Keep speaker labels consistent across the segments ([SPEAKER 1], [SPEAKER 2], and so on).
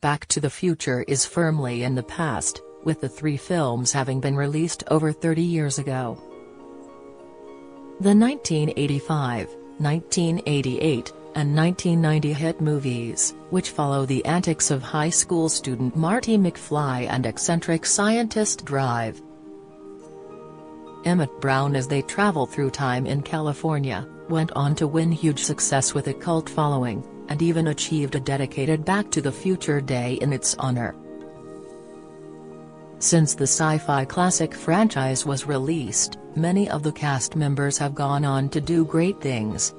[SPEAKER 1] Back to the Future is firmly in the past, with the 3 films having been released over 30 years ago. The 1985, 1988, and 1990 hit movies, which follow the antics of high school student Marty McFly and eccentric scientist Drive Emmett Brown as they travel through time in California, went on to win huge success with a cult following, and even achieved a dedicated Back to the Future Day in its honor. Since the sci-fi classic franchise was released, many of the cast members have gone on to do great things.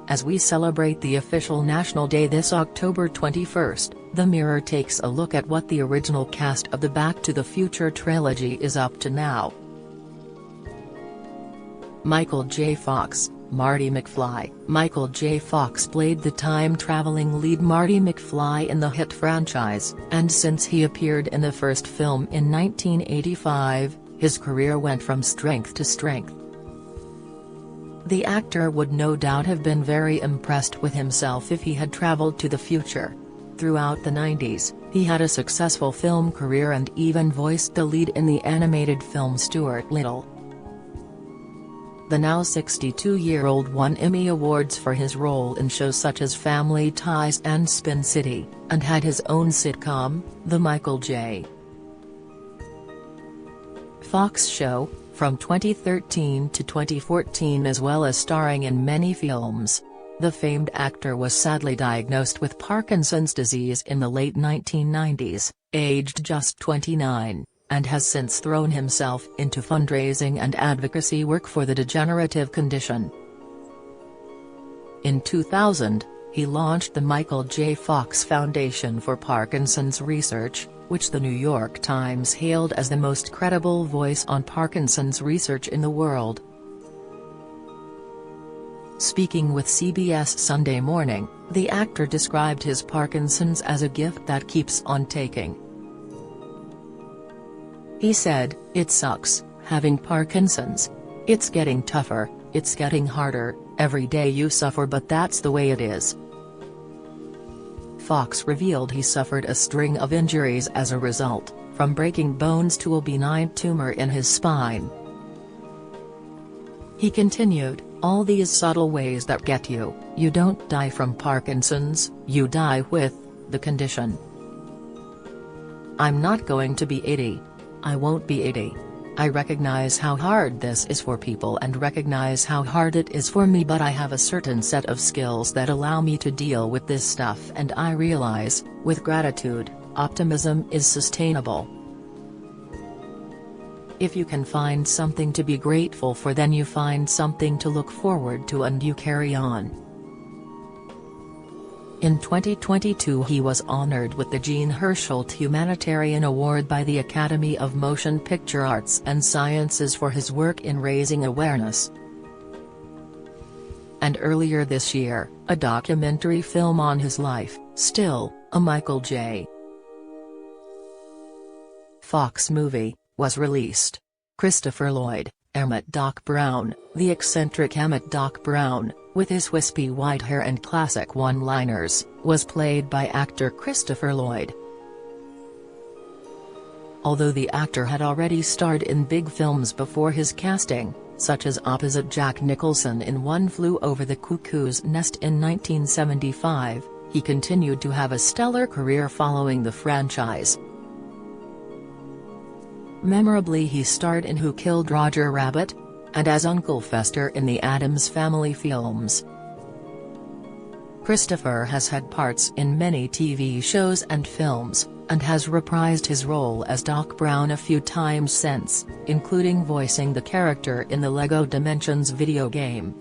[SPEAKER 1] As we celebrate the official National Day this October 21st, The Mirror takes a look at what the original cast of the Back to the Future trilogy is up to now. Michael J. Fox, Marty McFly. Michael J. Fox played the time-traveling lead Marty McFly in the hit franchise, and since he appeared in the first film in 1985, his career went from strength to strength. The actor would no doubt have been very impressed with himself if he had traveled to the future. Throughout the 90s, he had a successful film career and even voiced the lead in the animated film Stuart Little. The now 62-year-old won Emmy Awards for his role in shows such as Family Ties and Spin City, and had his own sitcom, The Michael J. Fox Show, from 2013 to 2014, as well as starring in many films. The famed actor was sadly diagnosed with Parkinson's disease in the late 1990s, aged just 29, and has since thrown himself into fundraising and advocacy work for the degenerative condition. In 2000, he launched the Michael J. Fox Foundation for Parkinson's Research, which the New York Times hailed as the most credible voice on Parkinson's research in the world. Speaking with CBS Sunday Morning, the actor described his Parkinson's as a gift that keeps on taking. He said, "It sucks, having Parkinson's. It's getting tougher, it's getting harder, every day you suffer, but that's the way it is." Fox revealed he suffered a string of injuries as a result, from breaking bones to a benign tumor in his spine. He continued, "All these subtle ways that get you, you don't die from Parkinson's, you die with the condition. I'm not going to be 80. I won't be 80. I recognize how hard this is for people and recognize how hard it is for me, but I have a certain set of skills that allow me to deal with this stuff, and I realize, with gratitude, optimism is sustainable. If you can find something to be grateful for, then you find something to look forward to and you carry on." In 2022 he was honored with the Jean Hersholt Humanitarian Award by the Academy of Motion Picture Arts and Sciences for his work in raising awareness. And earlier this year, a documentary film on his life, Still, a Michael J. Fox movie, was released. Christopher Lloyd, Emmett Doc Brown, the eccentric Emmett Doc Brown, with his wispy white hair and classic one-liners, was played by actor Christopher Lloyd. Although the actor had already starred in big films before his casting, such as opposite Jack Nicholson in One Flew Over the Cuckoo's Nest in 1975, he continued to have a stellar career following the franchise. Memorably, he starred in Who Killed Roger Rabbit? And as Uncle Fester in the Addams Family films. Christopher has had parts in many TV shows and films, and has reprised his role as Doc Brown a few times since, including voicing the character in the LEGO Dimensions video game.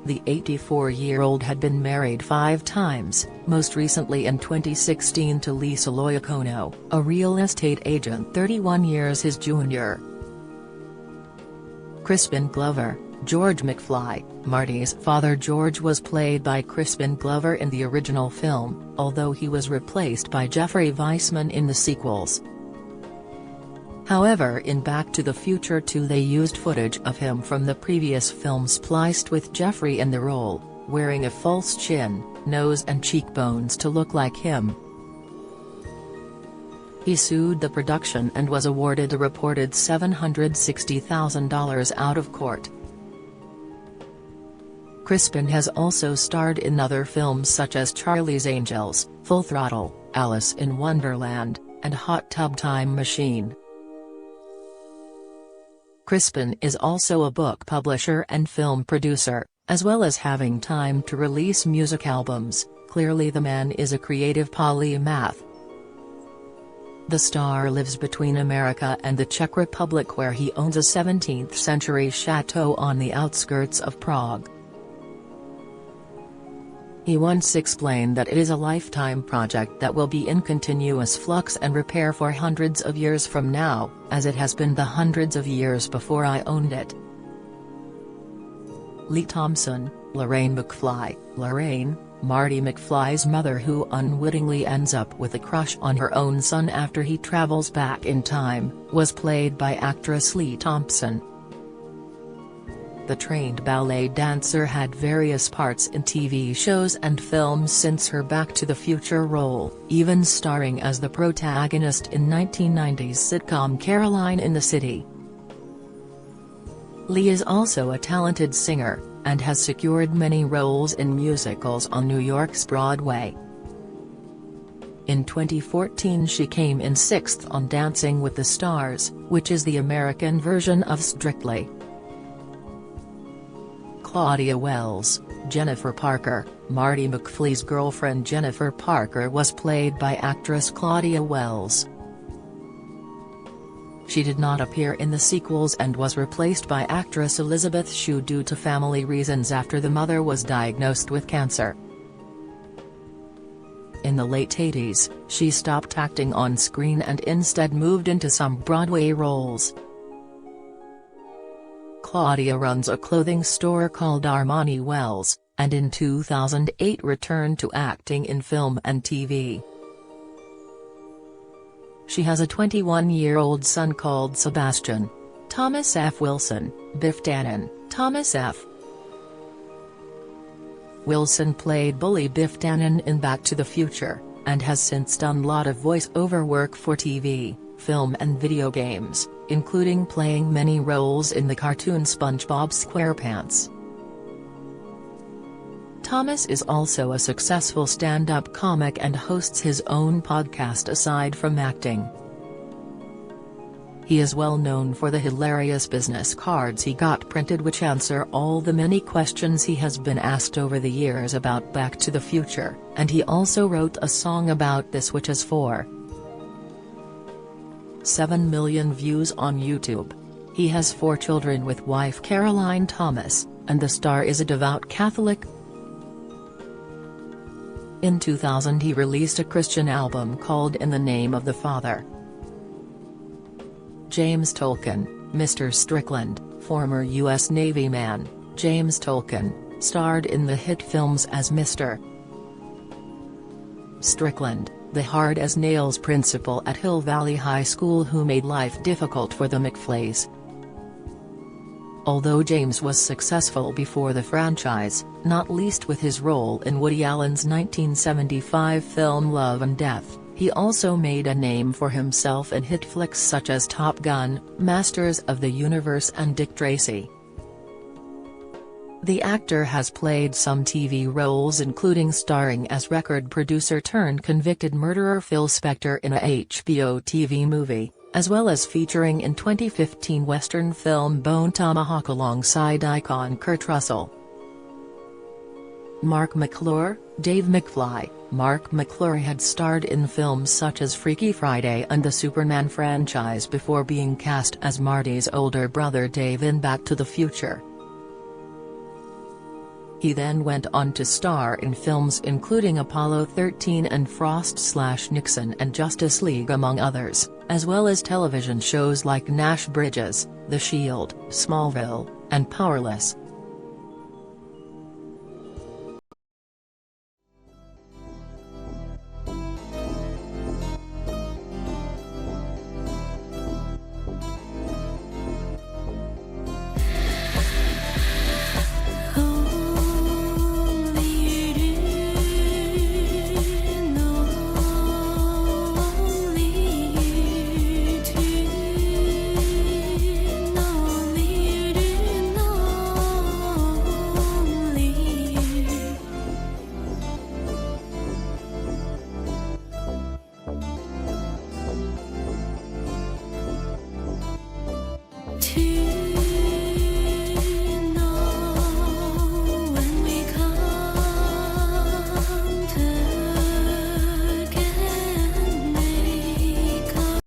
[SPEAKER 1] The 84-year-old had been married 5 times, most recently in 2016 to Lisa Loiacono, a real estate agent 31 years his junior. Crispin Glover, George McFly, Marty's father George, was played by Crispin Glover in the original film, although he was replaced by Jeffrey Weissman in the sequels. However, in Back to the Future 2 they used footage of him from the previous film spliced with Jeffrey in the role, wearing a false chin, nose and cheekbones to look like him. He sued the production and was awarded a reported $760,000 out of court. Crispin has also starred in other films such as Charlie's Angels, Full Throttle, Alice in Wonderland, and Hot Tub Time Machine. Crispin is also a book publisher and film producer, as well as having time to release music albums. Clearly the man is a creative polymath. The star lives between America and the Czech Republic, where he owns a 17th-century chateau on the outskirts of Prague. He once explained that it is a lifetime project that will be in continuous flux and repair for hundreds of years from now, as it has been the hundreds of years before I owned it. Lee Thompson, Lorraine McFly. Lorraine, Marty McFly's mother, who unwittingly ends up with a crush on her own son after he travels back in time, was played by actress Lee Thompson. The trained ballet dancer had various parts in TV shows and films since her Back to the Future role, even starring as the protagonist in 1990s sitcom Caroline in the City. Lee is also a talented singer, and has secured many roles in musicals on New York's Broadway. In 2014 she came in 6th on Dancing with the Stars, which is the American version of Strictly. Claudia Wells, Jennifer Parker. Marty McFly's girlfriend Jennifer Parker was played by actress Claudia Wells. She did not appear in the sequels and was replaced by actress Elizabeth Shue due to family reasons after the mother was diagnosed with cancer. In the late 80s, she stopped acting on screen and instead moved into some Broadway roles. Claudia runs a clothing store called Armani Wells, and in 2008 returned to acting in film and TV. She has a 21-year-old son called Sebastian. Thomas F. Wilson, Biff Tannen. Thomas F. Wilson played bully Biff Tannen in Back to the Future, and has since done a lot of voice-over work for TV, film and video games, including playing many roles in the cartoon SpongeBob SquarePants. Thomas is also a successful stand-up comic and hosts his own podcast aside from acting. He is well known for the hilarious business cards he got printed, which answer all the many questions he has been asked over the years about Back to the Future, and he also wrote a song about this which has 4.7 million views on YouTube. He has 4 children with wife Caroline Thomas, and the star is a devout Catholic. In 2000 he released a Christian album called In the Name of the Father. James Tolkan, Mr. Strickland, former U.S. Navy man, James Tolkan, starred in the hit films as Mr. Strickland, the hard-as-nails principal at Hill Valley High School who made life difficult for the McFlys. Although James was successful before the franchise, not least with his role in Woody Allen's 1975 film Love and Death, he also made a name for himself in hit flicks such as Top Gun, Masters of the Universe and Dick Tracy. The actor has played some TV roles, including starring as record producer turned convicted murderer Phil Spector in a HBO TV movie, as well as featuring in 2015 Western film Bone Tomahawk alongside icon Kurt Russell. Mark McClure, Dave McFly. Mark McClure had starred in films such as Freaky Friday and the Superman franchise before being cast as Marty's older brother Dave in Back to the Future. He then went on to star in films including Apollo 13 and Frost/Nixon and Justice League among others, as well as television shows like Nash Bridges, The Shield, Smallville, and Powerless.